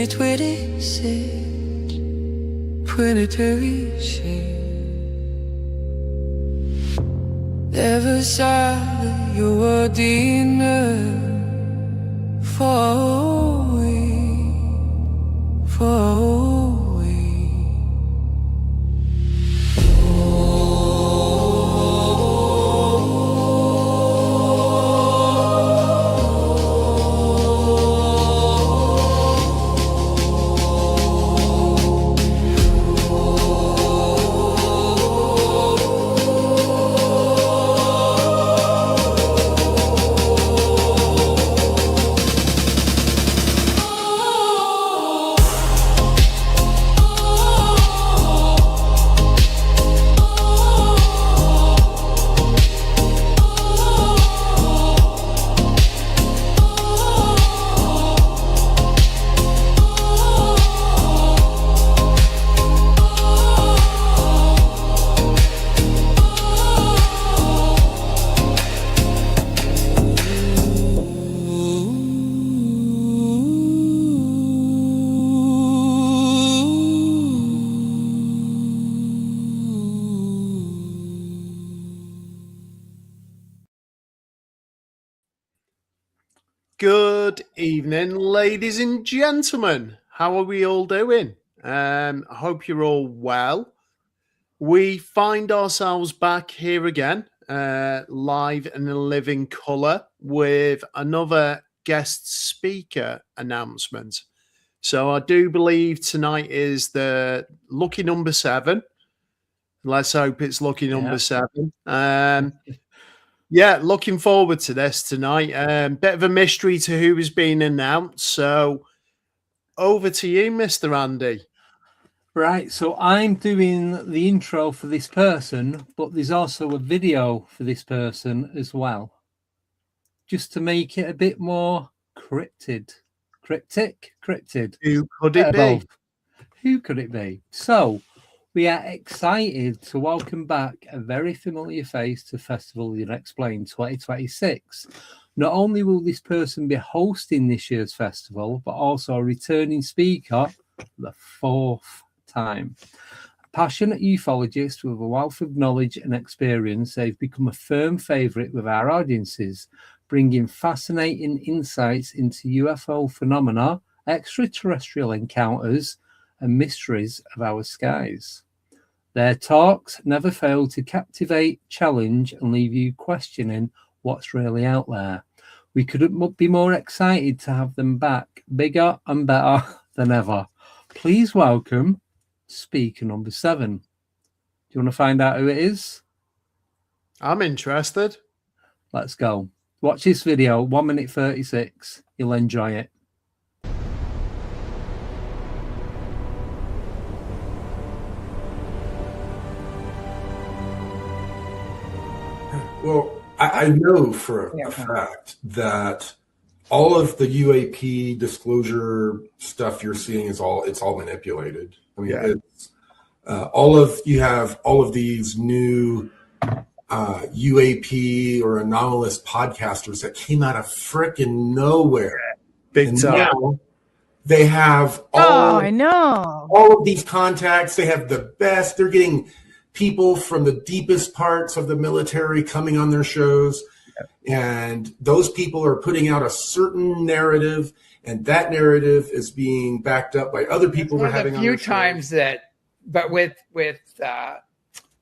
2026, 2036. Never saw you were dinner far away, far away. Good evening, ladies and gentlemen. How are we all doing? I hope you're all well. We find ourselves back here again, live and in living colour, with another guest speaker announcement. So I do believe tonight is the lucky number 7. Let's hope it's lucky number 7. Yeah, looking forward to this tonight. Bit of a mystery to who has been announced. So over to you, Mr. Andy. Right, so I'm doing the intro for this person, but there's also a video for this person as well, just to make it a bit more cryptid. Cryptic? Cryptid. Who could it be? Who could it be? So we are excited to welcome back a very familiar face to Festival Unexplained 2026. Not only will this person be hosting this year's festival, but also a returning speaker for the 4th time. A passionate ufologist with a wealth of knowledge and experience, they've become a firm favourite with our audiences, bringing fascinating insights into UFO phenomena, extraterrestrial encounters, and mysteries of our skies. Their talks never fail to captivate, challenge, and leave you questioning what's really out there. We couldn't be more excited to have them back, bigger and better than ever. Please welcome speaker number 7. Do you want to find out who it is? I'm interested. Let's go. Watch this video, 1 minute 36. You'll enjoy it. Well, I know for a fact that all of the UAP disclosure stuff you're seeing it's all manipulated. I mean, it's you have all of these new UAP or anomalous podcasters that came out of frickin' nowhere. Big time. Now they have all of these contacts. They have the best. They're getting people from the deepest parts of the military coming on their shows. And those people are putting out a certain narrative, and that narrative is being backed up by other people. One of the few times that, but with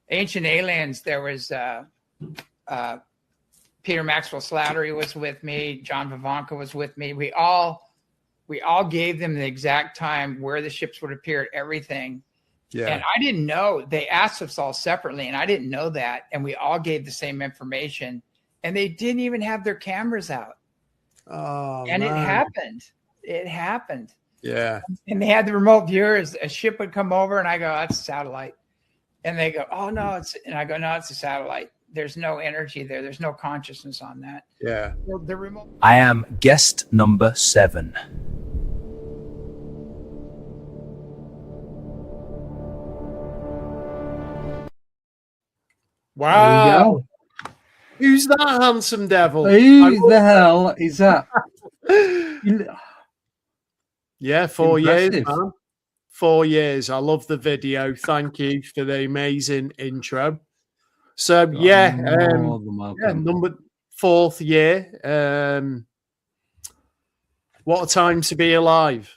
Ancient Aliens, there was Peter Maxwell Slattery was with me, John Vivanka was with me. We all gave them the exact time where the ships would appear, everything. Yeah. And I didn't know. They asked us all separately, and I didn't know that. And we all gave the same information. And they didn't even have their cameras out. Oh, and man. It happened. It happened. Yeah. And they had the remote viewers. A ship would come over, and I go, "That's a satellite." And they go, "Oh no, and I go, "No, it's a satellite. There's no energy there. There's no consciousness on that." Yeah. The remote. I am guest number 7. Wow. Who's that handsome devil? Who the hell is that? Yeah, 4 years, Impressive. man. 4 years. I love the video. Thank you for the amazing intro. So yeah, More than welcome. number 4th year. What a time to be alive.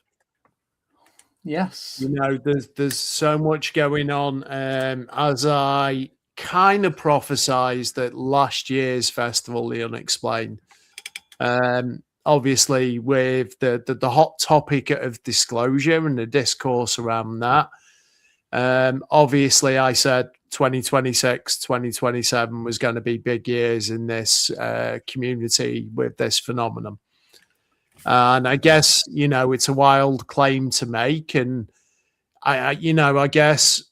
Yes. You know, there's so much going on. As I kind of prophesized that last year's festival, the Unexplained, obviously with the hot topic of disclosure and the discourse around that. Obviously, I said 2026, 2027 was going to be big years in this community with this phenomenon. And I guess, you know, it's a wild claim to make. And I guess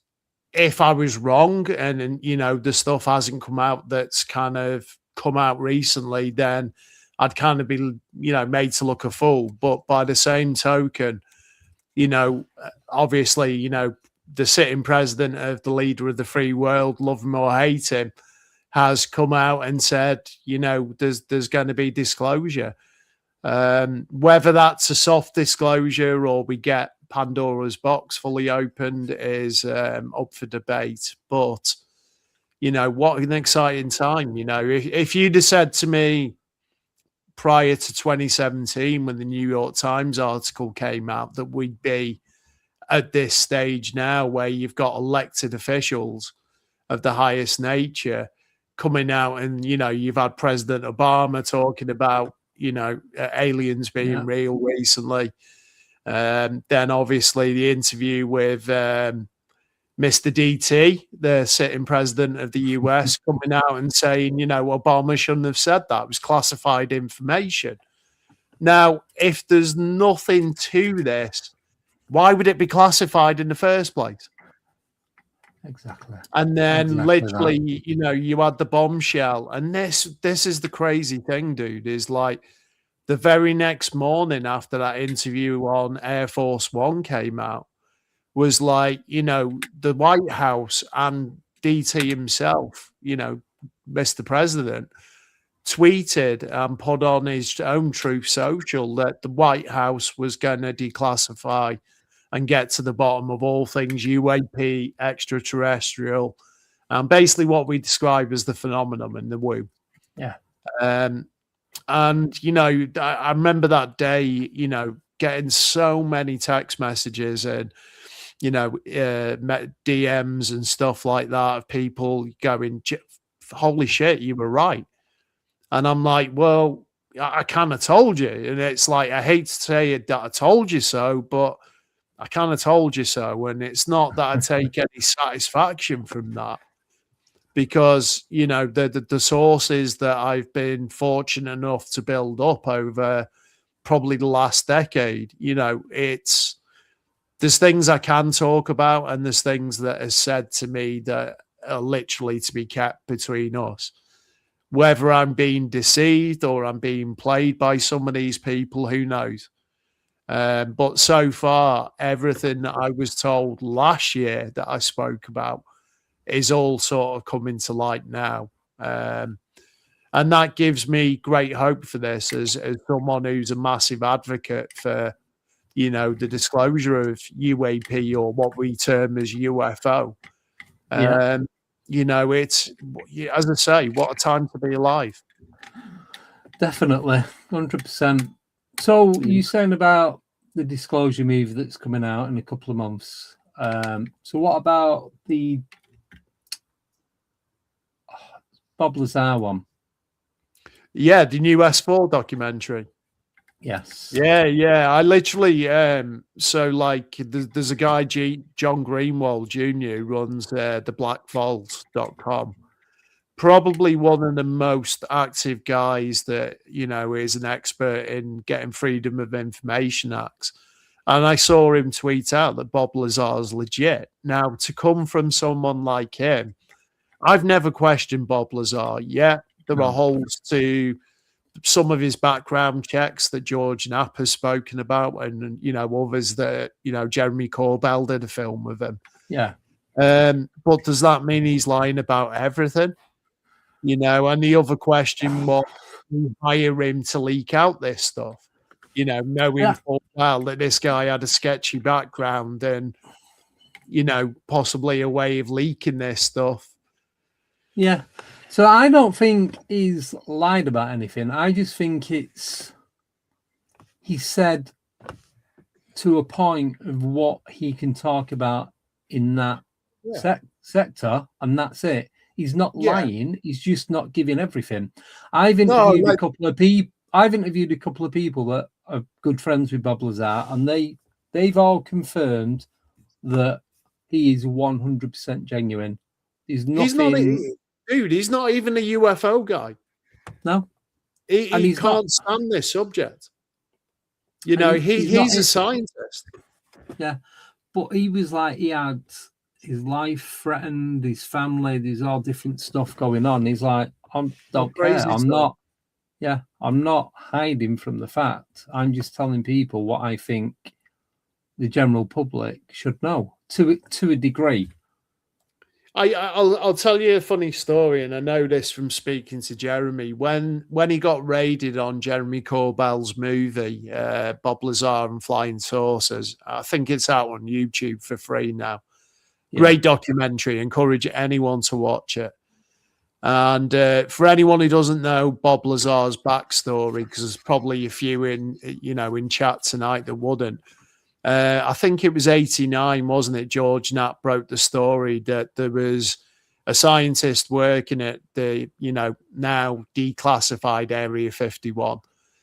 if I was wrong and, you know, the stuff hasn't come out that's kind of come out recently, then I'd kind of be, you know, made to look a fool. But by the same token, you know, obviously, you know, the sitting president of the leader of the free world, love him or hate him, has come out and said, you know, there's going to be disclosure. Whether that's a soft disclosure or we get Pandora's box fully opened is up for debate. But, you know, what an exciting time. You know, if you'd have said to me prior to 2017, when the New York Times article came out, that we'd be at this stage now where you've got elected officials of the highest nature coming out and, you know, you've had President Obama talking about, you know, aliens being real recently. Then obviously the interview with Mr. DT, the sitting president of the US, coming out and saying, you know, Obama shouldn't have said that. It was classified information. Now, if there's nothing to this, why would it be classified in the first place? Exactly. And then literally, you know, you had the bombshell. And this is the crazy thing, dude, is like the very next morning after that interview on Air Force One came out was like, you know, the White House and DT himself, you know, Mr. President, tweeted and put on his own Truth Social that the White House was going to declassify and get to the bottom of all things UAP, extraterrestrial, and basically what we describe as the phenomenon in the WU. Yeah. And, you know, I remember that day, you know, getting so many text messages and, you know, DMs and stuff like that of people going, holy shit, you were right. And I'm like, well, I kind of told you. And it's like, I hate to say it that I told you so, but I kind of told you so. And it's not that I take any satisfaction from that, because, you know, the sources that I've been fortunate enough to build up over probably the last decade, you know, there's things I can talk about and there's things that are said to me that are literally to be kept between us. Whether I'm being deceived or I'm being played by some of these people, who knows? But so far, everything that I was told last year that I spoke about is all sort of coming to light now. And that gives me great hope for this as someone who's a massive advocate for, you know, the disclosure of UAP, or what we term as UFO. You know, it's, as I say, what a time to be alive. Definitely, 100%. So you're saying about the disclosure movie that's coming out in a couple of months. So what about the Bob Lazar one? Yeah, the new S4 documentary. Yes. Yeah. I literally, so like there's a guy, John Greenwald Jr., who runs theblackvault.com. Probably one of the most active guys that, you know, is an expert in getting Freedom of Information Acts. And I saw him tweet out that Bob Lazar's legit. Now, to come from someone like him, I've never questioned Bob Lazar yet. There are holes to some of his background checks that George Knapp has spoken about, and, you know, others that, you know, Jeremy Corbell did a film with him. Yeah. But does that mean he's lying about everything? You know, and the other question was, who hire him to leak out this stuff? you know, knowing full well that this guy had a sketchy background and, you know, possibly a way of leaking this stuff. Yeah. So I don't think he's lied about anything. I just think he said to a point of what he can talk about in that sector, and that's it. He's not lying. He's just not giving everything. I've interviewed a couple of people. I've interviewed a couple of people that are good friends with Bob Lazar, and they've all confirmed that he is 100% genuine. There's nothing. He's not even a UFO guy. No, he can't stand this subject. You know, he's a scientist. Yeah, but he was like, he had his life threatened, his family. There's all different stuff going on. He's like, I don't care. I'm not. Yeah, I'm not hiding from the fact. I'm just telling people what I think the general public should know to a degree. I'll tell you a funny story, and I know this from speaking to Jeremy. When he got raided on Jeremy Corbell's movie, Bob Lazar and Flying Saucers, I think it's out on YouTube for free now. Yeah. Great documentary. Encourage anyone to watch it. And for anyone who doesn't know Bob Lazar's backstory, because there's probably a few in chat tonight that wouldn't. I think it was 1989, wasn't it? George Knapp broke the story that there was a scientist working at the, now declassified Area 51.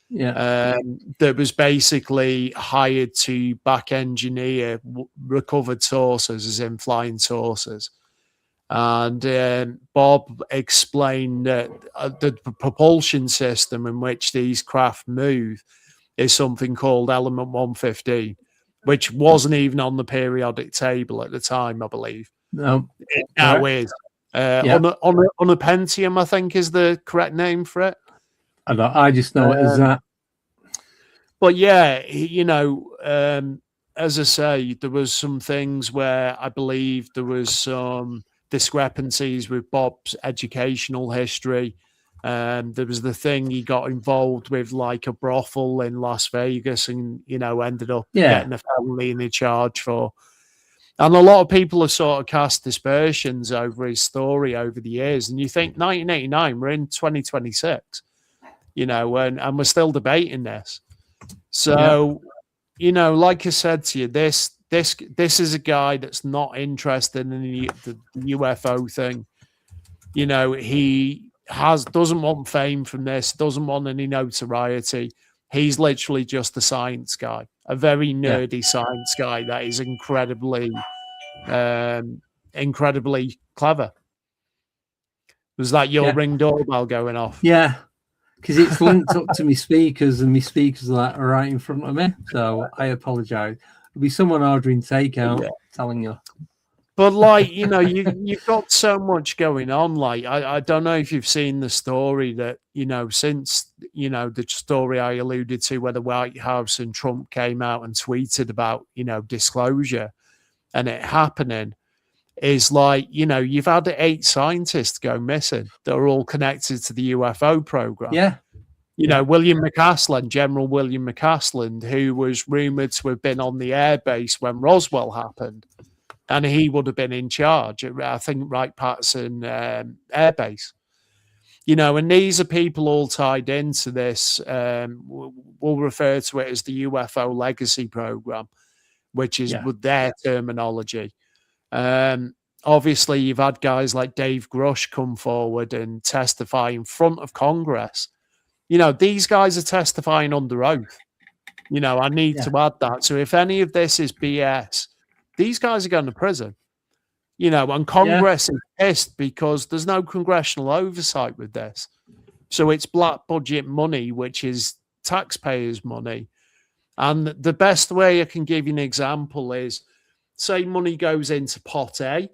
Yeah. That was basically hired to back engineer recovered saucers, as in flying saucers. And Bob explained that the propulsion system in which these craft move is something called element 115. Which wasn't even on the periodic table at the time, I believe. No, it now is. On a Pentium, I think, is the correct name for it. I just know it as that. But yeah, as I say, there was some things where I believe there was some discrepancies with Bob's educational history. There was the thing he got involved with, like a brothel in Las Vegas, and ended up getting a felony in the charge for. And a lot of people have sort of cast aspersions over his story over the years. And you think 1989, we're in 2026, and we're still debating this. So, like I said to you, this is a guy that's not interested in the UFO thing. He doesn't want fame from this, doesn't want any notoriety. He's literally just a science guy, a very nerdy science guy that is incredibly clever. Was that your Ring doorbell going off? Yeah, because it's linked up to my speakers, and my speakers are right in front of me. So I apologize. There'll be someone ordering takeout telling you. But you've got so much going on. Like, I don't know if you've seen the story that, since, the story I alluded to where the White House and Trump came out and tweeted about, disclosure and it happening, is like, you've had 8 scientists go missing that are all connected to the UFO program. Yeah. William McCaslin, General William McCaslin, who was rumored to have been on the airbase when Roswell happened. And he would have been in charge at, I think, Wright-Patterson Air Base. And these are people all tied into this. We'll refer to it as the UFO Legacy Program, which is with their terminology. Obviously, you've had guys like Dave Grush come forward and testify in front of Congress. These guys are testifying under oath. I need to add that. So if any of this is BS, these guys are going to prison, and Congress is pissed because there's no congressional oversight with this. So it's black budget money, which is taxpayers' money. And the best way I can give you an example is, say money goes into pot A,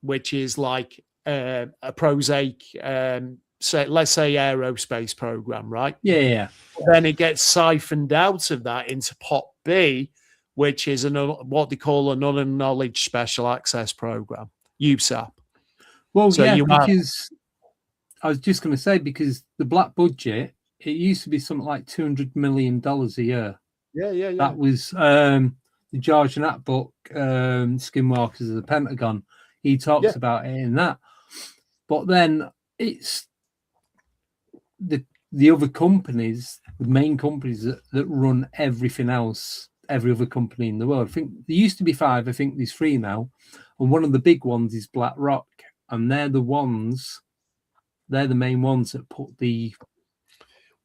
which is like a prosaic, let's say aerospace program, right? Yeah. Then it gets siphoned out of that into pot B, which is what they call an unacknowledged special access program, USAP. Well, so because I was just going to say, because the black budget it used to be something like $200 million a year. Yeah. That was the George Knapp book, Skinwalkers of the Pentagon. He talks about it in that. But then it's the other companies, the main companies that run everything else, every other company in the world. I think there used to be 5. I think there's 3 now. And one of the big ones is BlackRock. And they're the main ones that put the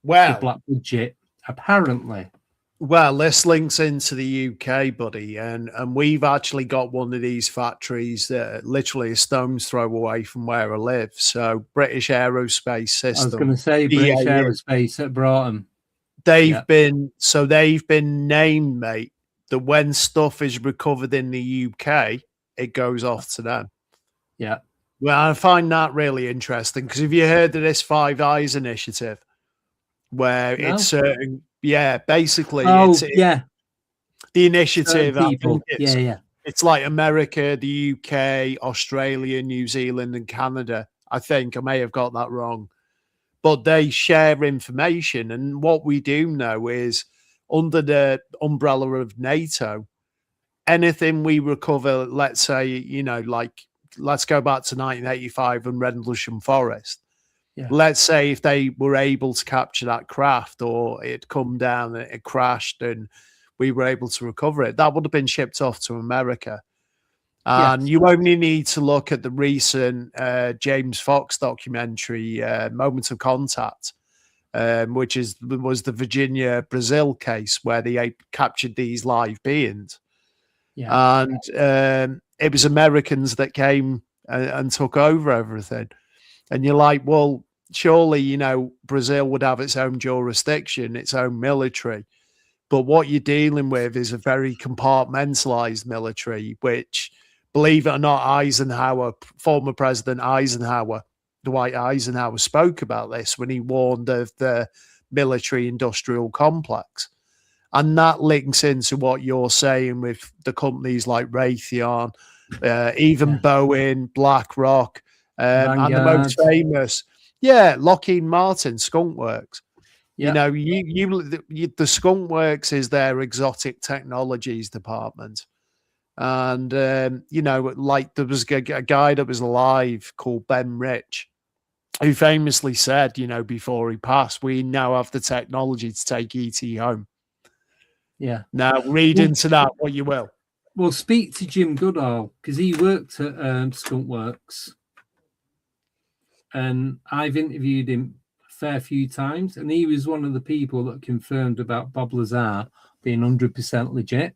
black budget, apparently. Well, this links into the UK, buddy, and we've actually got one of these factories literally a stone's throw away from where I live. So British Aerospace System. I was going to say British Aerospace at Broughton. They've been named, mate, that when stuff is recovered in the UK, it goes off to them. Yeah. Well, I find that really interesting because have you heard of this 5 Eyes initiative? Where it's certain, basically, the initiative. I think it's like America, the UK, Australia, New Zealand, and Canada. I think I may have got that wrong, but they share information. And what we do know is under the umbrella of NATO, anything we recover, let's say, let's go back to 1985 and Rendlesham Forest. Yeah. Let's say if they were able to capture that craft or it come down and it crashed and we were able to recover it, that would have been shipped off to America. And you only need to look at the recent James Fox documentary, Moment of Contact, which was the Virginia, Brazil case where they captured these live beings. Yeah. And it was Americans that came and took over everything. And you're like, well, surely, Brazil would have its own jurisdiction, its own military. But what you're dealing with is a very compartmentalized military, which, believe it or not, former President Eisenhower, Dwight Eisenhower, spoke about this when he warned of the military-industrial complex. And that links into what you're saying with the companies like Raytheon, even Boeing, BlackRock, and the most famous, Lockheed Martin, Skunk Works. Yeah. The Skunk Works is their exotic technologies department. And, there was a guy that was alive called Ben Rich, who famously said, before he passed, we now have the technology to take ET home. Yeah. Now, read into that what you will. Well, speak to Jim Goodall, because he worked at Skunk Works. And I've interviewed him a fair few times, and he was one of the people that confirmed about Bob Lazar being 100% legit.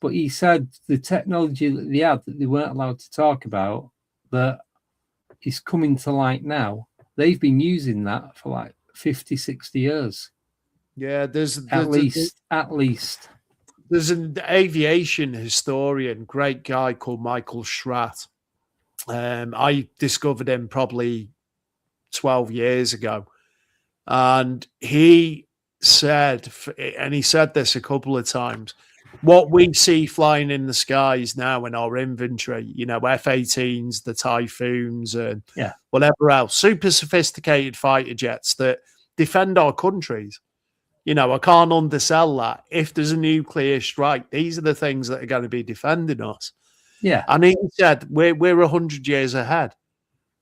But he said the technology that they had that they weren't allowed to talk about that is coming to light now. They've been using that for like 50, 60 years. Yeah, at least. There's an aviation historian, great guy called Michael Schratt. I discovered him probably 12 years ago. And he said, and he said this a couple of times, what we see flying in the skies now in our inventory, F-18s, the Typhoons, and whatever else, super sophisticated fighter jets that defend our countries. I can't undersell that. If there's a nuclear strike, these are the things that are going to be defending us. Yeah. And he said, we're 100 years ahead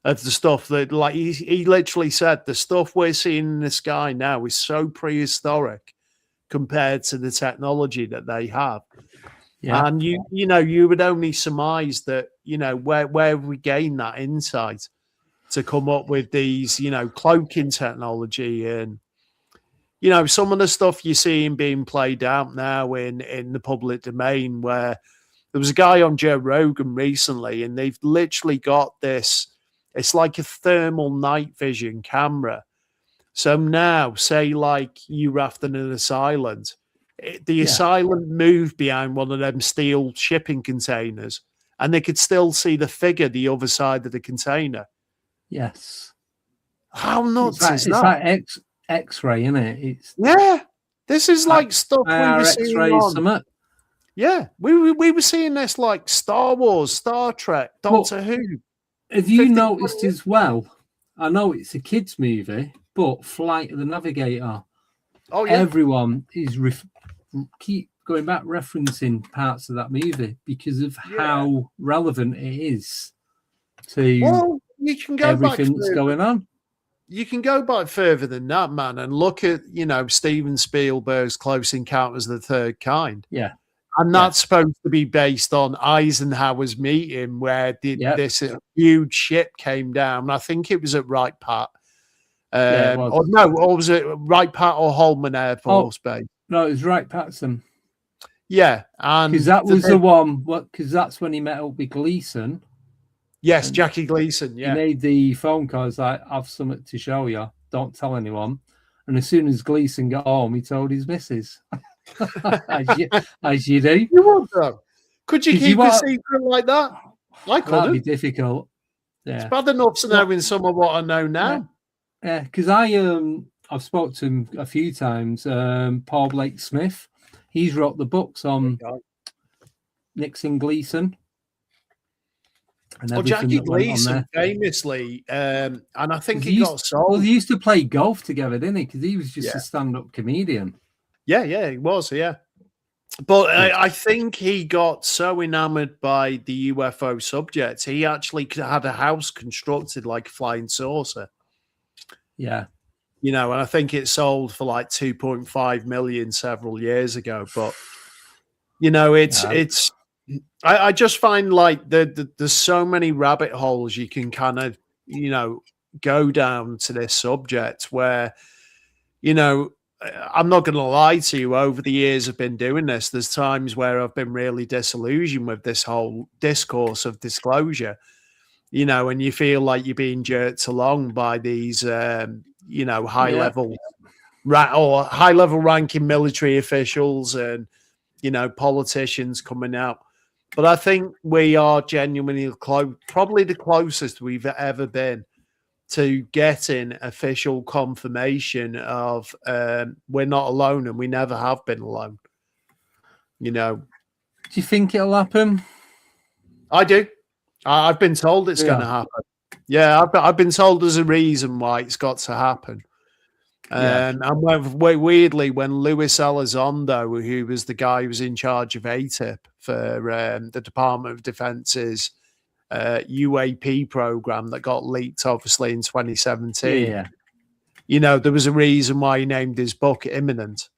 of the stuff that, like, he literally said, the stuff we're seeing in the sky now is so prehistoric compared to the technology that they have. Yeah. And you would only surmise that, where we gain that insight to come up with these, cloaking technology and, some of the stuff you're seeing being played out now in the public domain, where there was a guy on Joe Rogan recently, and they've literally got this, it's like a thermal night vision camera. So now, say like you're after an assailant, the assailant moved behind one of them steel shipping containers, and they could still see the figure the other side of the container. Yes. How nuts is that? It's like X-ray, isn't it? This is like stuff we were seeing on. Yeah, we were seeing this like Star Wars, Star Trek, Doctor Who. Have you noticed as well? I know it's a kids' movie, but Flight of the Navigator. Oh yeah, everyone is keep going back referencing parts of that movie because of how relevant it is to you can go everything back that's going on. You can go back further than that, man, and look at, Steven Spielberg's Close Encounters of the Third Kind. Yeah. And that's supposed to be based on Eisenhower's meeting where this huge ship came down. I think it was at Wright Pat. Or was it Wright Pat or Holman Air Force Base? No, it was Wright Patterson. Yeah, and because that was the one. Because that's when he met up with Gleason. Yes, Jackie Gleason. Yeah, he made the phone calls like, "I've something to show you. Don't tell anyone." And as soon as Gleason got home, he told his missus, as you do. You would though. Could you keep a secret like that? I couldn't. That'd be difficult. Yeah, it's bad enough to knowing some of what I know now. Yeah, because I've spoke to him a few times. Paul Blake Smith, he's wrote the books on Nixon Gleason. Well, Jackie Gleason famously, and I think he got sold. Well, they used to play golf together, didn't he? Because he was just a stand-up comedian. Yeah, he was, yeah. But I think he got so enamored by the UFO subject, he actually had a house constructed like a flying saucer. Yeah. And I think it sold for like 2.5 million several years ago. But, it's I just find like there's so many rabbit holes you can kind of, go down to this subject where, I'm not going to lie to you, over the years I've been doing this, there's times where I've been really disillusioned with this whole discourse of disclosure, and you feel like you're being jerked along by these, high-level or high-level ranking military officials and, politicians coming out. But I think we are genuinely probably the closest we've ever been to getting official confirmation of we're not alone and we never have been alone. Do you think it'll happen? I do. I've been told it's going to happen. Yeah, I've been told there's a reason why it's got to happen. And weirdly, when Luis Elizondo, who was the guy who was in charge of ATIP for the Department of Defense's UAP program that got leaked, obviously, in 2017, there was a reason why he named his book Imminent.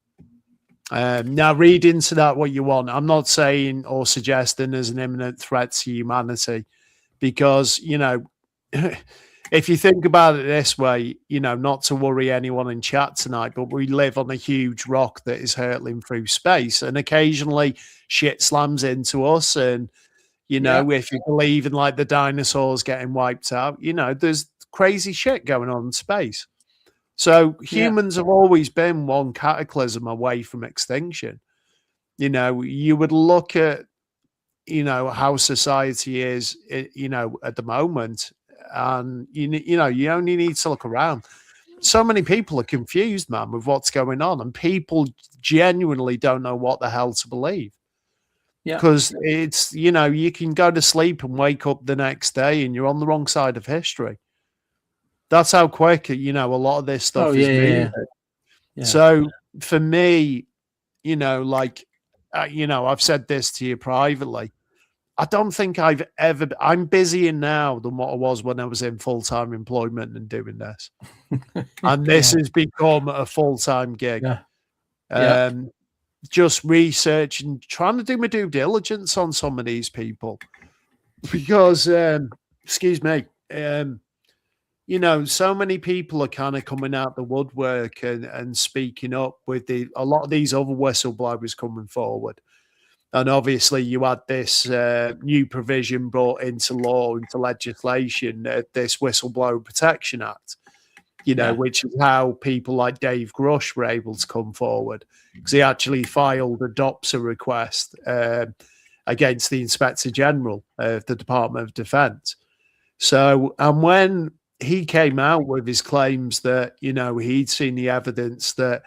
Now, read into that what you want. I'm not saying or suggesting there's an imminent threat to humanity because, if you think about it this way, not to worry anyone in chat tonight, but we live on a huge rock that is hurtling through space, and occasionally shit slams into us. And, if you believe in like the dinosaurs getting wiped out, there's crazy shit going on in space. So humans have always been one cataclysm away from extinction. You would look at, how society is, at the moment. And, you only need to look around. So many people are confused, man, with what's going on. And people genuinely don't know what the hell to believe. Yeah. Because it's, you can go to sleep and wake up the next day and you're on the wrong side of history. That's how quick, a lot of this stuff is moving. Yeah. So for me, I've said this to you privately. I don't think I'm busier now than what I was when I was in full-time employment and doing this. And this has become a full-time gig. Just researching, trying to do my due diligence on some of these people. Because, excuse me, so many people are kind of coming out the woodwork and speaking up with a lot of these other whistleblowers coming forward. And obviously, you had this new provision brought into law, into legislation, this Whistleblower Protection Act, which is how people like Dave Grush were able to come forward, because he actually filed a DOPSA request against the Inspector General of the Department of Defense. So, and when he came out with his claims that, he'd seen the evidence that,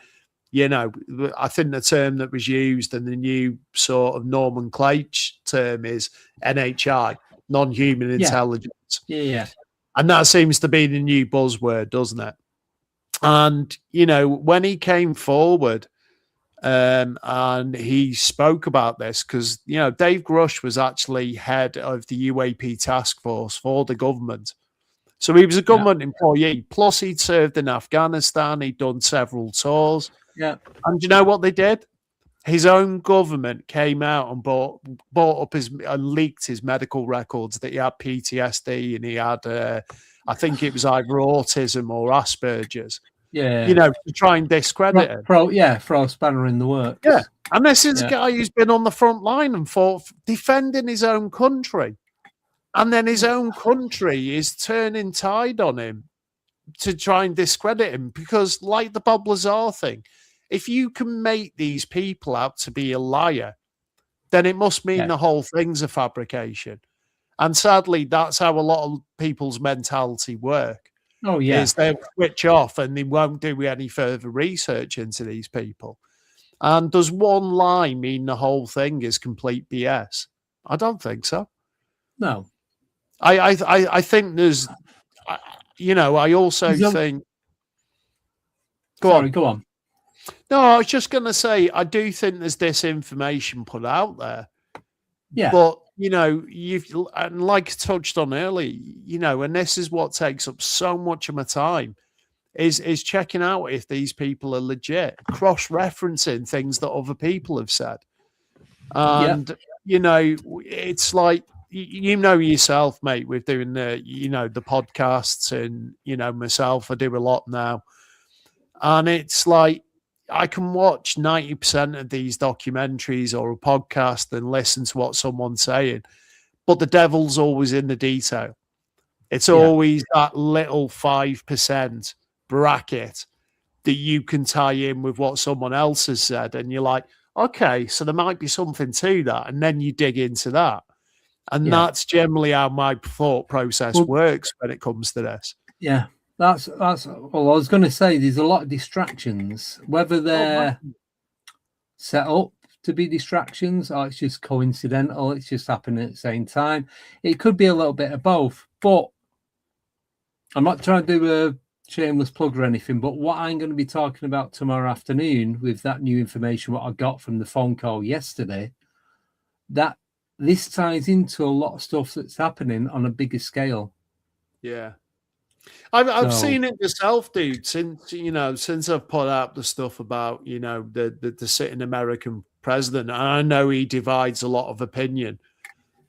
I think the term that was used and the new sort of nomenclature term is NHI, non-human intelligence. Yeah. And that seems to be the new buzzword, doesn't it? And, when he came forward and he spoke about this, because, Dave Grush was actually head of the UAP task force for the government. So he was a government employee. Plus, he'd served in Afghanistan. He'd done several tours. Yeah. And you know what they did? His own government came out and bought up and leaked his medical records that he had PTSD and he had, I think it was either autism or Asperger's. Yeah. To try and discredit him. Throw a spanner in the works. Yeah. And this is a guy who's been on the front line and fought defending his own country. And then his own country is turning tide on him to try and discredit him because, like the Bob Lazar thing, if you can make these people out to be a liar, then it must mean the whole thing's a fabrication. And sadly, that's how a lot of people's mentality work. Oh, yeah. Is they'll switch off and they won't do any further research into these people. And does one lie mean the whole thing is complete BS? I don't think so. No. I think there's, I also think. Go on. No, I was just going to say, I do think there's disinformation put out there. Yeah. But, and like I touched on earlier, and this is what takes up so much of my time, is checking out if these people are legit, cross-referencing things that other people have said. And, it's like, yourself, mate, with doing the podcasts and, myself, I do a lot now. And it's like, I can watch 90% of these documentaries or a podcast and listen to what someone's saying, but the devil's always in the detail. It's always that little 5% bracket that you can tie in with what someone else has said. And you're like, okay, so there might be something to that. And then you dig into that. And that's generally how my thought process works when it comes to this. Yeah. That's well, I was going to say there's a lot of distractions, whether they're set up to be distractions or it's just coincidental, it's just happening at the same time. It could be a little bit of both, but I'm not trying to do a shameless plug or anything, but what I'm going to be talking about tomorrow afternoon with that new information, what I got from the phone call yesterday, that this ties into a lot of stuff that's happening on a bigger scale. Yeah. I've seen it myself, dude, since I've put out the stuff about, the sitting American president. And I know he divides a lot of opinion.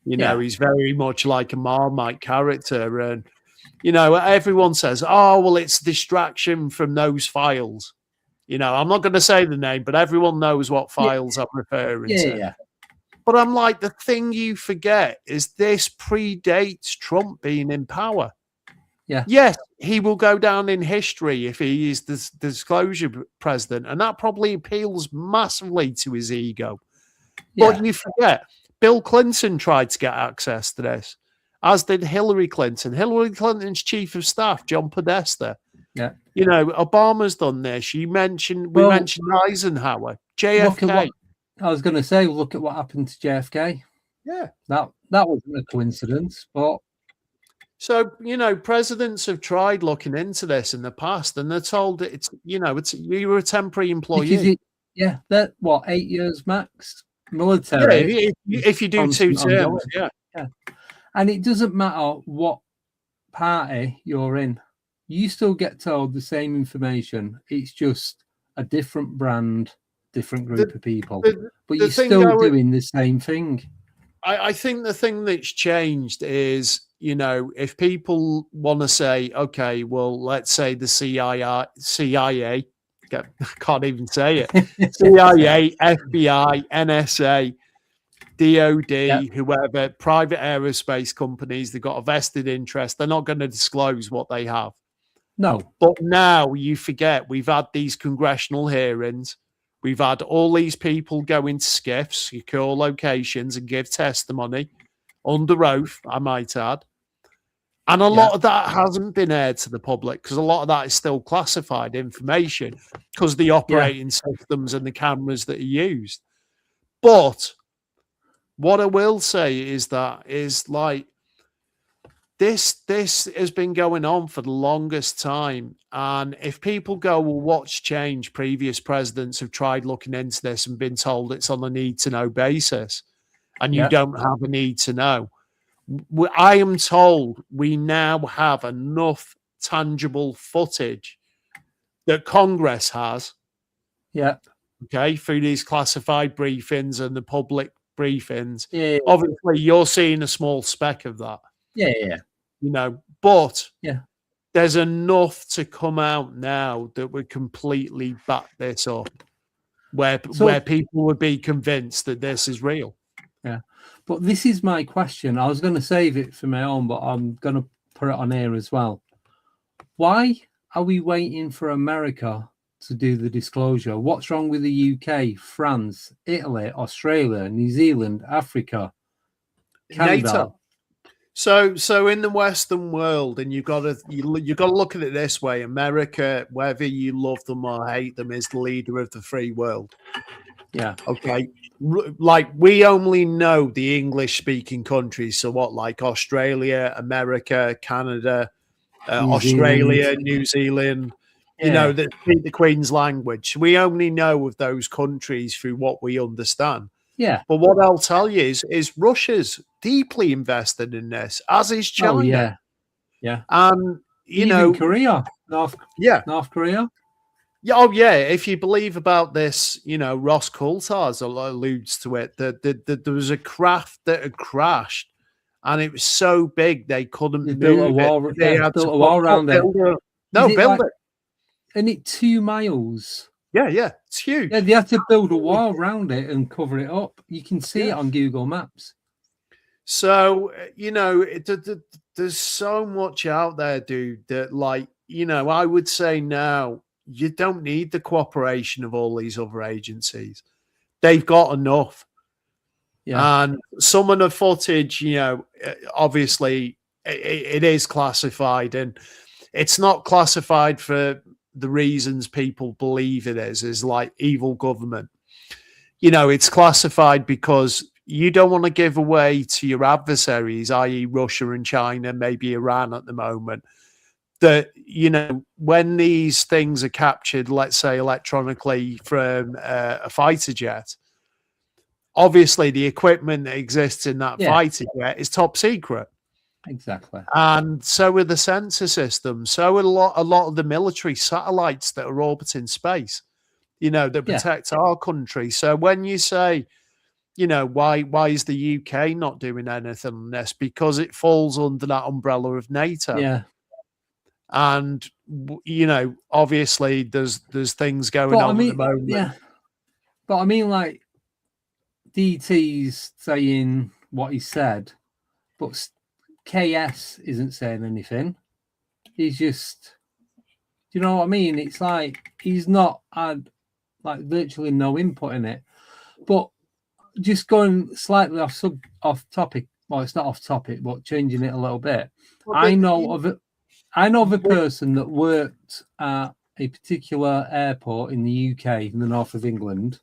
He's very much like a Marmite character. And, everyone says, oh, well, it's distraction from those files. I'm not going to say the name, but everyone knows what files I'm referring to. Yeah. But I'm like, the thing you forget is this predates Trump being in power. Yeah. Yes, he will go down in history if he is the disclosure president, and that probably appeals massively to his ego. But you forget, Bill Clinton tried to get access to this, as did Hillary Clinton. Hillary Clinton's chief of staff, John Podesta. Yeah. Obama's done this. We mentioned Eisenhower, JFK. I was going to say, look at what happened to JFK. Yeah. That wasn't a coincidence, but. So, presidents have tried looking into this in the past and they're told that you were a temporary employee. That 8 years max military. Yeah, if you do 2 terms, yeah. And it doesn't matter what party you're in, you still get told the same information. It's just a different brand, different group of people, but you're still doing the same thing. I think the thing that's changed is, if people want to say, okay, well, let's say the CIA, can't even say it, CIA, FBI, NSA, DOD, whoever, private aerospace companies, they've got a vested interest. They're not going to disclose what they have. No. But now you forget, we've had these congressional hearings. We've had all these people go into SCIFs, secure locations, and give testimony under oath, I might add. And a lot of that hasn't been aired to the public because a lot of that is still classified information because of the operating systems and the cameras that are used. But what I will say is that this has been going on for the longest time. And if people go, well, what's changed? Previous presidents have tried looking into this and been told it's on a need-to-know basis, and you don't have a need to know. I am told we now have enough tangible footage that Congress has. Yeah. Okay, through these classified briefings and the public briefings. Yeah. Obviously, you're seeing a small speck of that. Yeah. You know, but yeah, there's enough to come out now that would completely back this up, where people would be convinced that this is real. Yeah, but this is my question. I was going to save it for my own, but I'm going to put it on air as well. Why are we waiting for America to do the disclosure? What's wrong with the UK, France, Italy, Australia, New Zealand, Africa, Canada? NATO. So in the Western world, and you've got to look at it this way: America, whether you love them or hate them, is the leader of the free world. Yeah. Okay. Like, we only know the English-speaking countries. So what? Like Australia, America, Canada, Australia, New Zealand. You know, that speak the Queen's language. We only know of those countries through what we understand. Yeah. But what I'll tell you is Russia's deeply invested in this, as is China. Oh, yeah. Yeah. Even Korea. North Korea. Yeah, oh yeah. If you believe about this, Ross Coulthard alludes to it, that there was a craft that had crashed, and it was so big they couldn't move built a wall, it. They had built to a wall around it. Build it. Isn't it 2 miles? Yeah, it's huge. Yeah, they had to build a wall around it and cover it up. You can see it on Google Maps. So, there's so much out there, dude, that, like, I would say now you don't need the cooperation of all these other agencies. They've got enough. Yeah. And some of the footage, obviously it is classified, and it's not classified for the reasons people believe it is like evil government. It's classified because you don't want to give away to your adversaries, i.e. Russia and China, maybe Iran at the moment, that, when these things are captured, let's say electronically from a fighter jet, obviously the equipment that exists in that fighter jet is top secret. Exactly. And so are the sensor systems. So are a lot of the military satellites that are orbiting space, that protect our country. So when you say, why is the UK not doing anything on this? Because it falls under that umbrella of NATO. Yeah. And, obviously there's things going on at the moment. Yeah. But I mean, like, DT's saying what he said, but KS isn't saying anything. He's just, do you know what I mean? It's like he's not had like virtually no input in it. But just going slightly off topic. Well, it's not off topic, but changing it a little bit. Well, I know of a person that worked at a particular airport in the UK, in the north of England.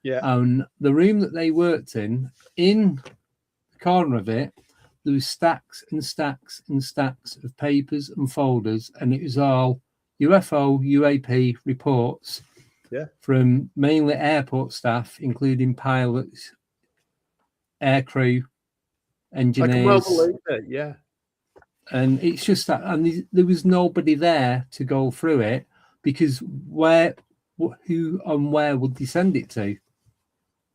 Yeah. And the room that they worked in the corner of it, there was stacks and stacks and stacks of papers and folders, and it was all UFO, UAP reports from mainly airport staff, including pilots, aircrew, engineers. I can well believe it, yeah. And it's just that, and there was nobody there to go through it, because who and where would they send it to?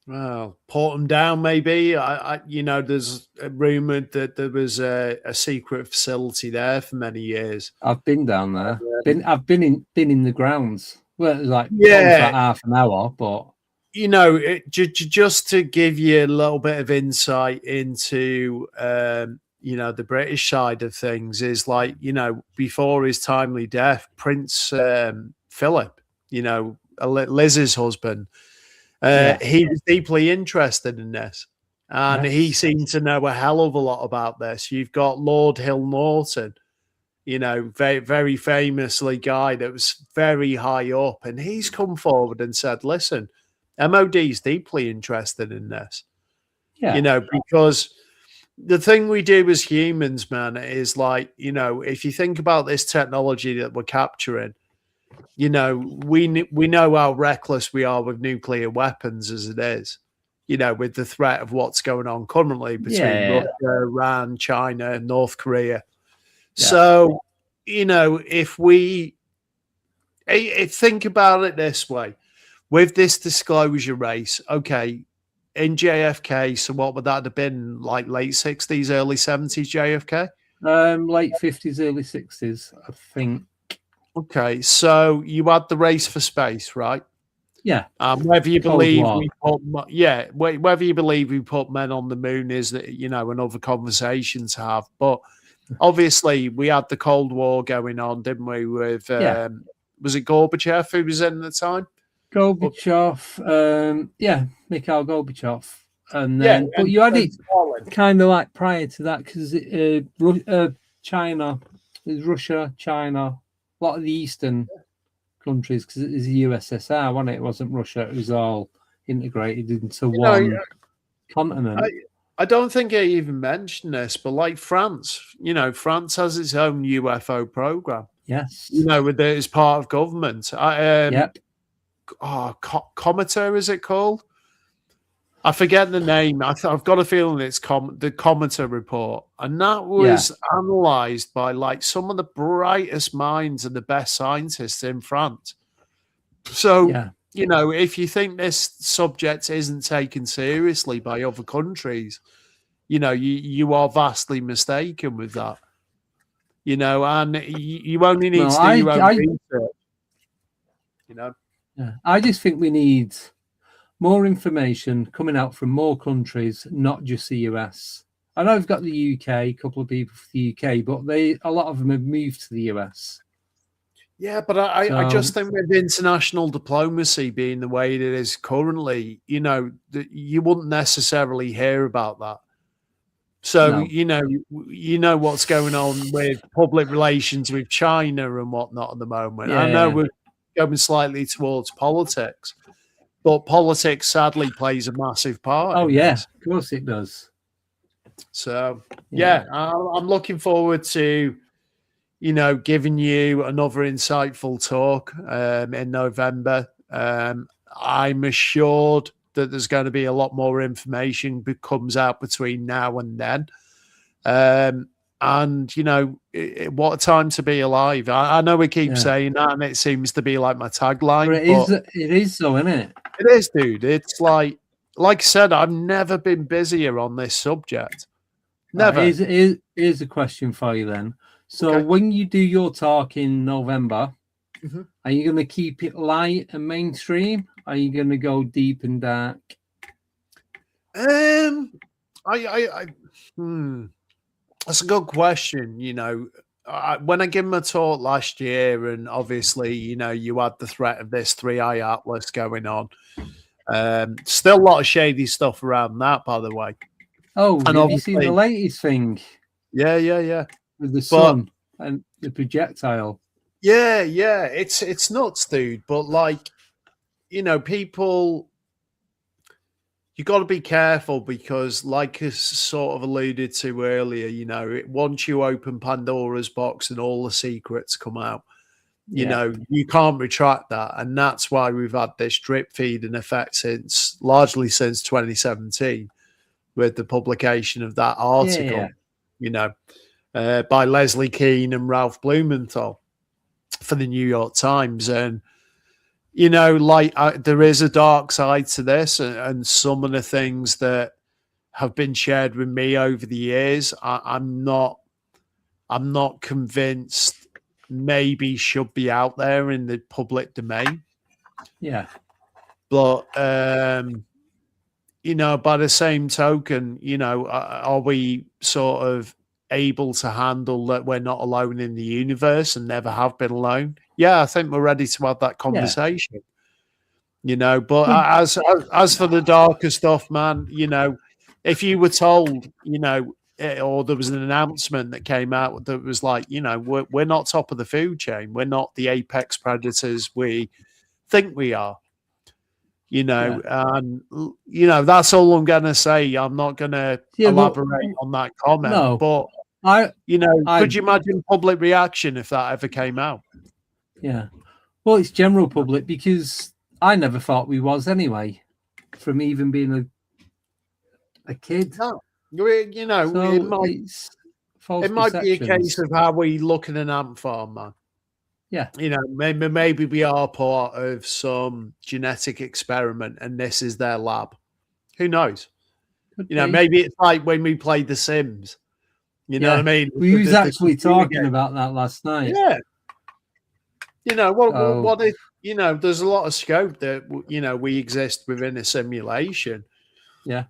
Well, port them down, maybe. There's rumored that there was a secret facility there for many years. I've been down there. I've been in the grounds. Well, it was like half an hour, but just to give you a little bit of insight into the British side of things, is like, before his timely death, Prince Philip, Liz's husband. He was deeply interested in this, and he seemed to know a hell of a lot about this. You've got Lord Hill Norton, very, very famously guy that was very high up, and he's come forward and said, listen, MOD is deeply interested in this, because the thing we do as humans, man, is like, if you think about this technology that we're capturing, we know how reckless we are with nuclear weapons as it is, with the threat of what's going on currently between Russia, Iran, China, and North Korea. Yeah. So, if we think about it this way, with this disclosure race, okay, in JFK, so what would that have been, like late 60s, early 70s JFK? Late 50s, early 60s, I think. Okay, so you had the race for space, right? Yeah. Whether you believe whether you believe we put men on the moon is, another conversation to have. But obviously, we had the Cold War going on, didn't we? With was it Gorbachev who was in at the time? Gorbachev, Mikhail Gorbachev, and then but you had it kind of like prior to that because China, Russia, China, a lot of the Eastern countries because it was the USSR, wasn't it? It wasn't Russia; it was all integrated into one continent. I don't think I even mentioned this, but like France, France has its own UFO program. Yes, as part of government. Cometer, is it called? I forget the name. I've got a feeling it's the Cometer report, and that was analysed by like some of the brightest minds and the best scientists in France. So if you think this subject isn't taken seriously by other countries, you are vastly mistaken with that. And you only need to do your own research. I just think we need more information coming out from more countries, not just the US. I know we've got the UK, a couple of people from the UK, but a lot of them have moved to the US. Yeah, but I just think with international diplomacy being the way it is currently, you wouldn't necessarily hear about that. So, no. What's going on with public relations with China and whatnot at the moment. I know we're going slightly towards politics, but politics sadly plays a massive part. Oh, yeah, of course it does. So, I'm looking forward to, giving you another insightful talk in November. I'm assured that there's going to be a lot more information that comes out between now and then. And, what a time to be alive. I know we keep saying that, and it seems to be like my tagline. But it is so, isn't it? It is, dude. It's like I said, I've never been busier on this subject. Never. Here's a question for you then. So when you do your talk in November, are you going to keep it light and mainstream? Are you going to go deep and dark? That's a good question. When I gave him a talk last year, and obviously, you had the threat of this 3i Atlas going on. Still a lot of shady stuff around that, by the way. Oh, and have you seen the latest thing? Yeah. With the sun and the projectile. Yeah. It's nuts, dude. But like, people, you got to be careful because, like I sort of alluded to earlier, once you open Pandora's box and all the secrets come out, you can't retract that. And that's why we've had this drip feed in effect largely since 2017 with the publication of that article, by Leslie Keane and Ralph Blumenthal for the New York Times. And, there is a dark side to this, and some of the things that have been shared with me over the years, I'm not convinced maybe should be out there in the public domain. Yeah. But, by the same token, are we sort of able to handle that we're not alone in the universe and never have been alone? Yeah, I think we're ready to have that conversation. But as for the darker stuff, man, if you were told, or there was an announcement that came out that was like, we're not top of the food chain, we're not the apex predators we think we are. and that's all I'm going to say. I'm not going to elaborate on that comment. No, but could you imagine public reaction if that ever came out? Yeah. Well, it's general public, because I never thought we was anyway, from even being a kid. No, so it might be a case of how we look at an ant farm, man. Yeah. Maybe we are part of some genetic experiment and this is their lab. Who knows? Maybe it's like when we played The Sims. You know what I mean? We was actually talking about that last night. Yeah. What if, there's a lot of scope that, we exist within a simulation. Yeah.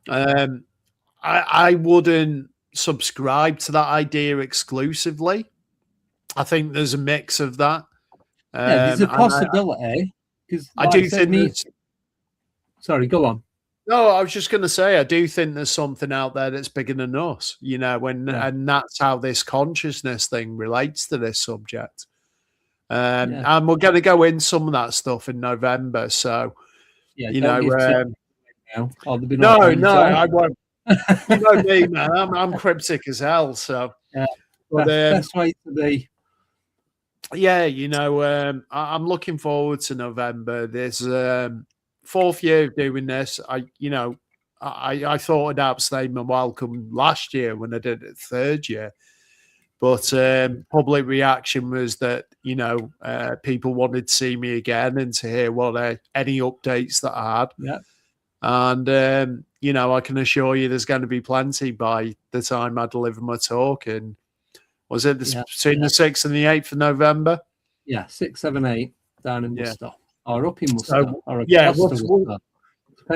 I wouldn't subscribe to that idea exclusively. I think there's a mix of that. There's a possibility. I do think Sorry, go on. No, I was just going to say, I do think there's something out there that's bigger than us, and that's how this consciousness thing relates to this subject. And we're going to go in some of that stuff in November. So, no, I won't. You know me, man. I'm cryptic as hell. So, best way to be. Yeah, I'm looking forward to November. There's 4th year of doing this. I thought I'd abstain my welcome last year when I did it 3rd year. But public reaction was that, people wanted to see me again and to hear any updates that I had. Yeah. And, I can assure you there's going to be plenty by the time I deliver my talk. And was it between the 6th and the 8th of November? Yeah, 6, 7, 8 down in Worcester. Or up in Worcester.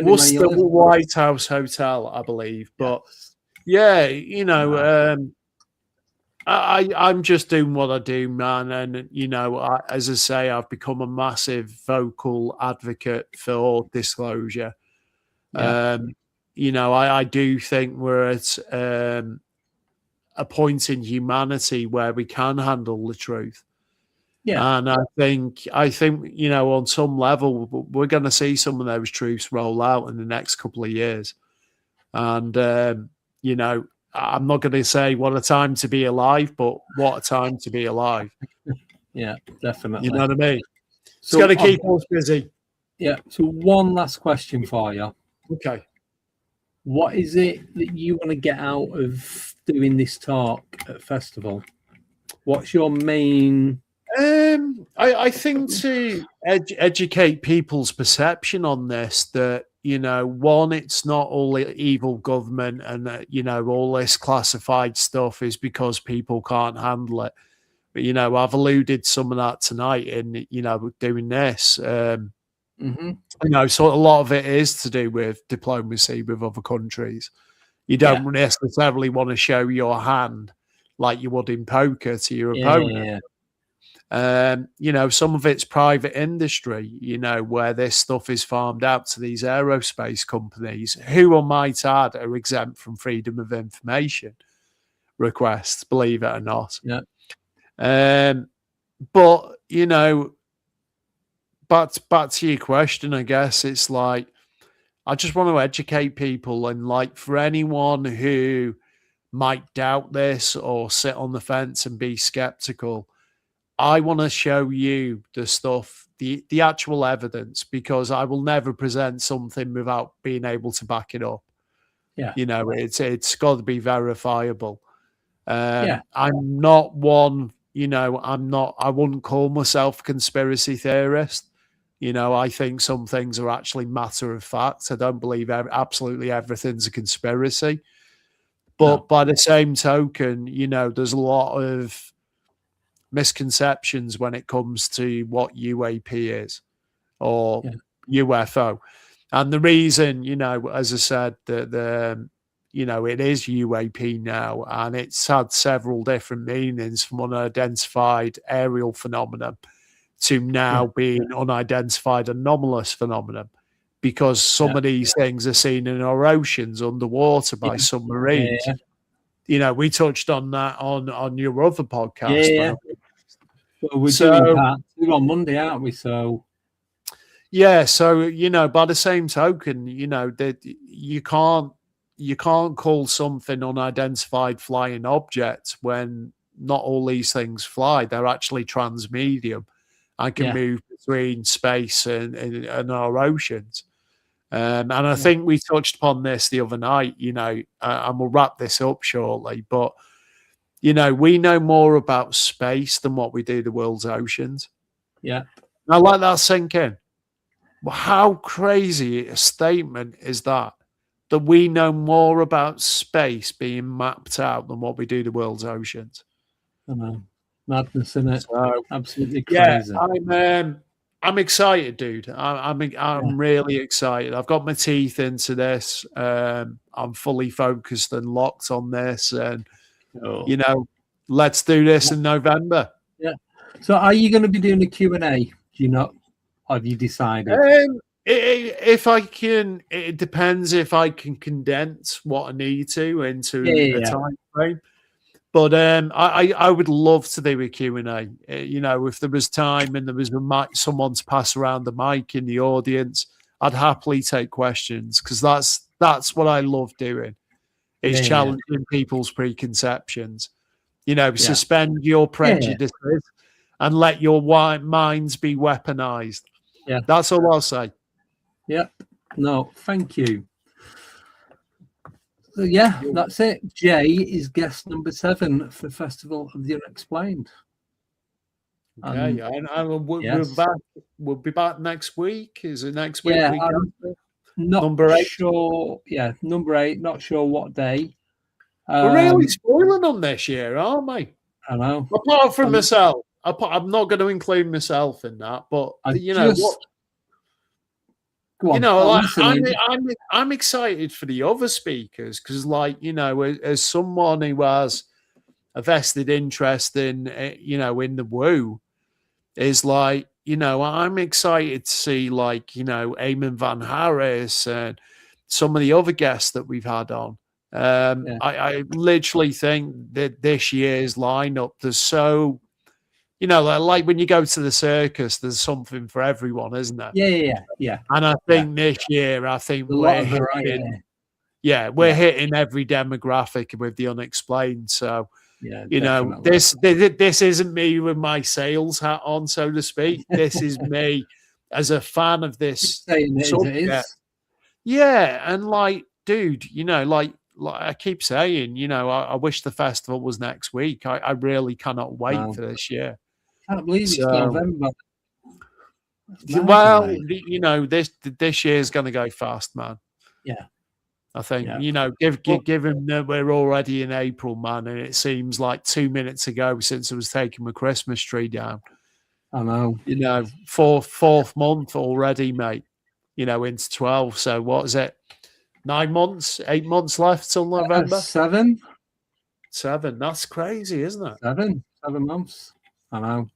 Worcester White House Hotel, I believe. But, I'm just doing what I do, man. And, as I say, I've become a massive vocal advocate for disclosure. I do think we're at a point in humanity where we can handle the truth. Yeah. And I think, on some level, we're going to see some of those truths roll out in the next couple of years. And, I'm not going to say what a time to be alive, but what a time to be alive. Yeah, definitely. You know what I mean? It's got to keep us busy. Yeah. So one last question for you. Okay. What is it that you want to get out of doing this talk at festival? What's your main... I think to educate people's perception on this, that, one, it's not all evil government and that, all this classified stuff is because people can't handle it. But, I've alluded some of that tonight in, doing this. So a lot of it is to do with diplomacy with other countries. You don't necessarily want to show your hand like you would in poker to your opponent. Yeah. Some of it's private industry, where this stuff is farmed out to these aerospace companies who, I might add, are exempt from freedom of information requests, believe it or not. Yeah. But, back to your question, I guess it's like, I just want to educate people, and like for anyone who might doubt this or sit on the fence and be skeptical, I want to show you the stuff, the actual evidence, because I will never present something without being able to back it up. Yeah. It's got to be verifiable. I'm not one, I wouldn't call myself a conspiracy theorist. I think some things are actually matter of fact. I don't believe absolutely everything's a conspiracy. But by the same token, there's a lot of misconceptions when it comes to what UAP is or UFO. And the reason, as I said, that it is UAP now, and it's had several different meanings, from unidentified aerial phenomenon to now being unidentified anomalous phenomenon, because some of these things are seen in our oceans underwater by submarines. We touched on that on your other podcast. Well, we're doing part 2 on Monday, aren't we? So, Yeah, so by the same token, that you can't call something unidentified flying object when not all these things fly. They're actually transmedium and can move between space and our oceans. And I think we touched upon this the other night, and we'll wrap this up shortly. But we know more about space than what we do the world's oceans. Yeah, I let that sink in. How crazy a statement is that? That we know more about space being mapped out than what we do the world's oceans. I know. Madness, isn't it? So, absolutely crazy. Yeah, I'm excited, dude. I'm really excited. I've got my teeth into this. I'm fully focused and locked on this, and let's do this in November. Yeah. So, are you going to be doing a Q&A? Do you not? Have you decided? If I can, it depends if I can condense what I need to into a time frame. But I would love to do a Q&A. If there was time and there was someone to pass around the mic in the audience, I'd happily take questions, because that's what I love doing, is challenging people's preconceptions. Suspend your prejudices and let your minds be weaponized. Yeah, that's all I'll say. Yeah, no, thank you. So that's it. Jay is guest number 7 for Festival of the Unexplained. Okay, we'll be back next week. Is it next week? Yeah, not number 8. Sure. Yeah, number 8. Not sure what day. We're really spoiling them this year, aren't we? I know. Apart from myself, I'm not going to include myself in that. But I'm excited for the other speakers, because, as someone who has a vested interest in, in the woo, is I'm excited to see, Eamon Van Harris and some of the other guests that we've had on. I literally think that this year's lineup, there's so, like when you go to the circus, there's something for everyone, isn't there? Yeah. And I think this year, we're hitting every demographic with the Unexplained. So, this isn't me with my sales hat on, so to speak. This is me as a fan of this subject. Yeah, and dude, like I keep saying, I wish the festival was next week. I really cannot wait for this year. I can't believe it's November. Well, this year's going to go fast, man. Yeah. I think, given that we're already in April, man, and it seems like 2 minutes ago since I was taking my Christmas tree down. I know. Fourth month already, mate. Into 12. So what is it? 9 months, 8 months left till November? 7. 7. That's crazy, isn't it? 7 months. I know.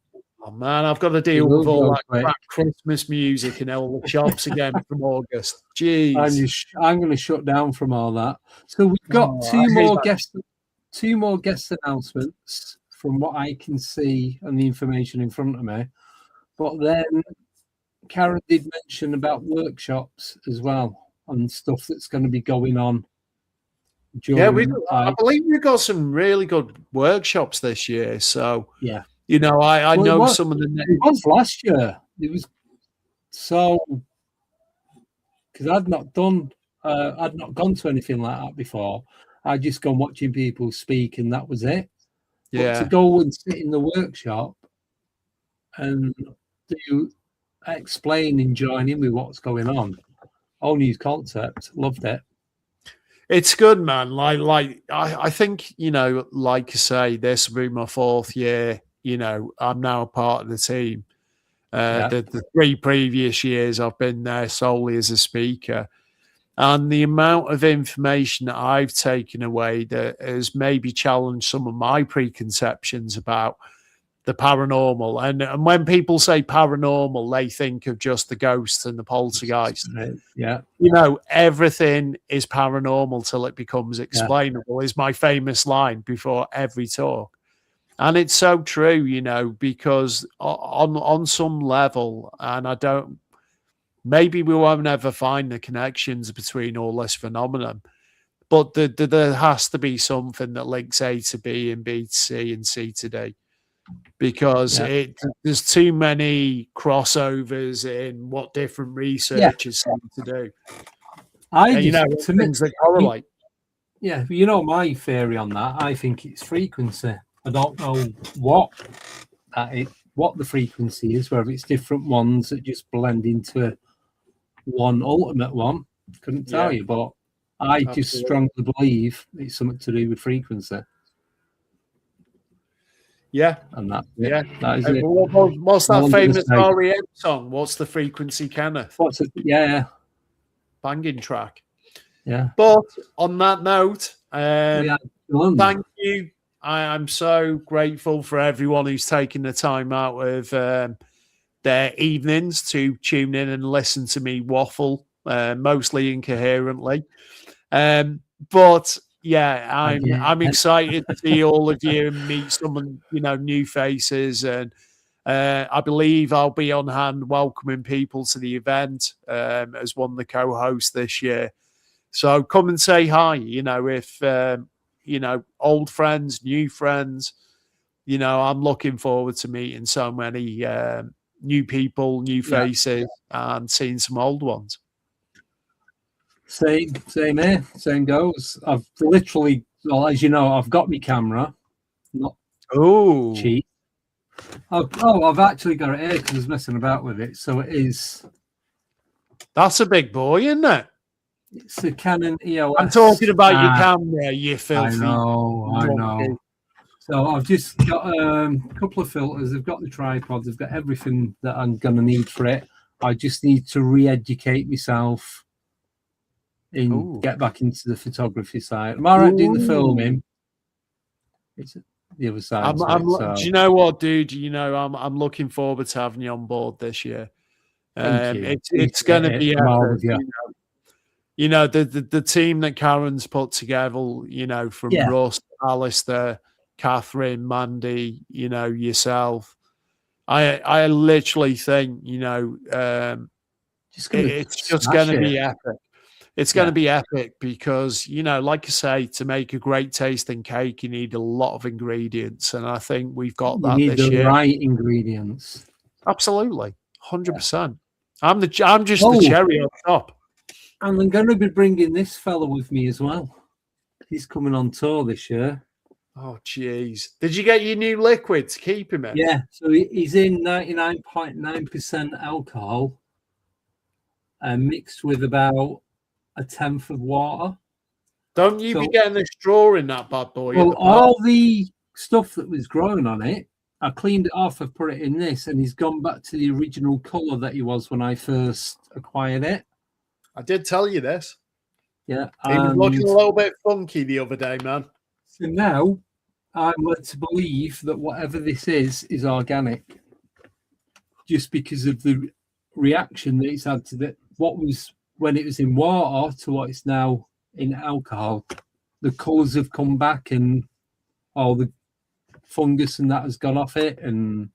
Oh man, I've got to deal with all that crap Christmas music and all the shops again from August. Jeez. I'm going to shut down from all that. So we've got two more guest announcements from what I can see and the information in front of me. But then Karen did mention about workshops as well and stuff that's going to be going on. I believe we've got some really good workshops this year. So yeah. I know some of the names. It was last year. It was so, because I'd not gone to anything like that before. I'd just gone watching people speak, and that was it. Yeah. But to go and sit in the workshop and do explain and join in with what's going on, whole new concept. Loved it. It's good, man. I think, like I say, this will be my 4th year. I'm now a part of the team. The 3 previous years I've been there solely as a speaker. And the amount of information that I've taken away that has maybe challenged some of my preconceptions about the paranormal. And when people say paranormal, they think of just the ghosts and the poltergeist. Yeah. Everything is paranormal till it becomes explainable, is my famous line before every talk. And it's so true, because on some level, and I don't maybe we won't ever find the connections between all this phenomenon, but there has to be something that links A to B and B to C and C to D, because there's too many crossovers in what different research is seem to do. Things that correlate. Yeah, you know my theory on that. I think it's frequency. I don't know what the frequency is, whether it's different ones that just blend into one ultimate one. Couldn't tell you, but I just strongly believe it's something to do with frequency. Yeah, and that that is it. What's that famous REM song? What's the frequency, Kenneth? Banging track. Yeah. But on that note, thank you. I'm so grateful for everyone who's taken the time out of their evenings to tune in and listen to me waffle, mostly incoherently. But yeah, I'm excited to see all of you and meet some new faces, and I believe I'll be on hand welcoming people to the event as one of the co-hosts this year. So come and say hi. If old friends, new friends. I'm looking forward to meeting so many new people, new faces, and seeing some old ones. Same here. Same goes. I've literally, as you know, I've got my camera. Not cheap. I've actually got it here because I was messing about with it. So it is. That's a big boy, isn't it? It's a Canon EOS. I'm talking about your camera, you filthy. I know. So I've just got a couple of filters. I've got the tripods. I've got everything that I'm going to need for it. I just need to re-educate myself and get back into the photography side. I'm all right doing the filming. It's the other side. Do you know what, dude? I'm looking forward to having you on board this year. It's going to be epic. The team that Karen's put together, from Russ, Alistair, Catherine, Mandy, yourself. I literally think, it's just going to be epic. It's going to be epic because, like I say, to make a great tasting cake, you need a lot of ingredients. And I think we've got that this year. You need the right ingredients. Absolutely. 100%. I'm just the cherry on top. And I'm going to be bringing this fella with me as well. He's coming on tour this year. Oh, jeez. Did you get your new liquid to keep him in? Yeah. So he's in 99.9% alcohol and mixed with about a tenth of water. Don't you be getting a straw in that bad boy? Well, all the stuff that was growing on it, I cleaned it off. I've put it in this, and he's gone back to the original colour that he was when I first acquired it. I did tell you this. Yeah. He was looking a little bit funky the other day, man. So now I'm led to believe that whatever this is organic, just because of the reaction that it's had to what was when it was in water to what it's now in alcohol. The colours have come back and all the fungus and that has gone off it, and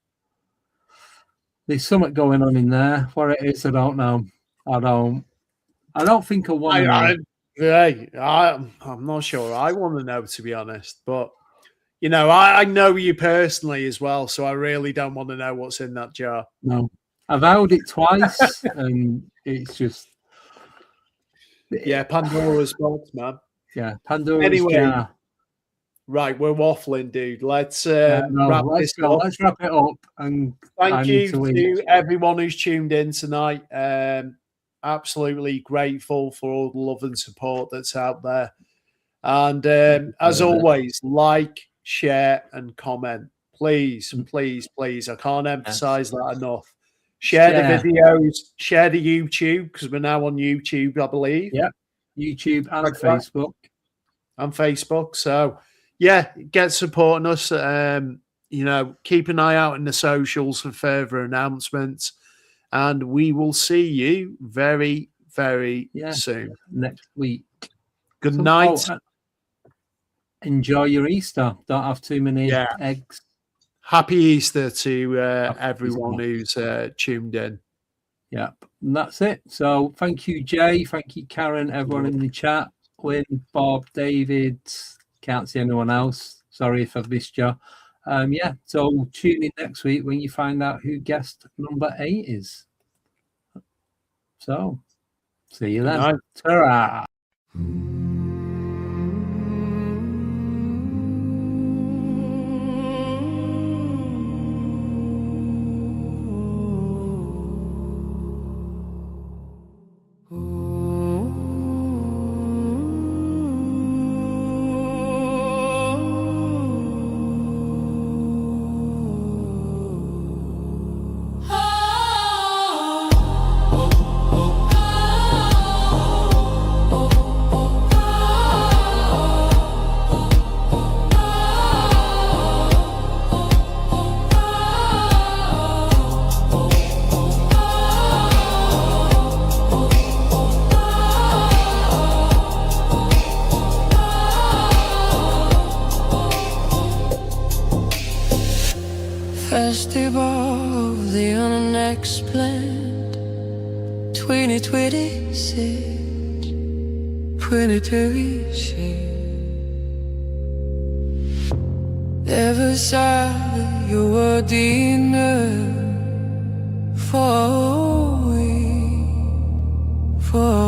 there's something going on in there. What it is, I don't know. I don't think I want to know. I'm not sure. I want to know, to be honest. But, I know you personally as well, so I really don't want to know what's in that jar. No. I've held it twice, and it's just... Yeah, Pandora's box, man. Yeah, Pandora's jar. Right, we're waffling, dude. Let's wrap this up. Let's wrap it up. And thank you to everyone who's tuned in tonight. Absolutely grateful for all the love and support that's out there. And as always, like, share, and comment. Please, please, please. I can't emphasize that enough. Share the videos, share the YouTube, because we're now on YouTube, I believe. Yeah, YouTube and Facebook. And Facebook. So, get supporting us. Keep an eye out in the socials for further announcements. And we will see you very, very soon. Next week. Good night. Enjoy your Easter. Don't have too many eggs. Happy Easter to everyone who's tuned in. Yep, and that's it. So thank you, Jay. Thank you, Karen, everyone in the chat. Lynn, Bob, David. Can't see anyone else. Sorry if I've missed you. Yeah, so tune in next week when you find out who guest number 8 is. So, see you then. Ta-ra. Festival of the Unexplained 2026 2026 Never saw you were dinner for a week, for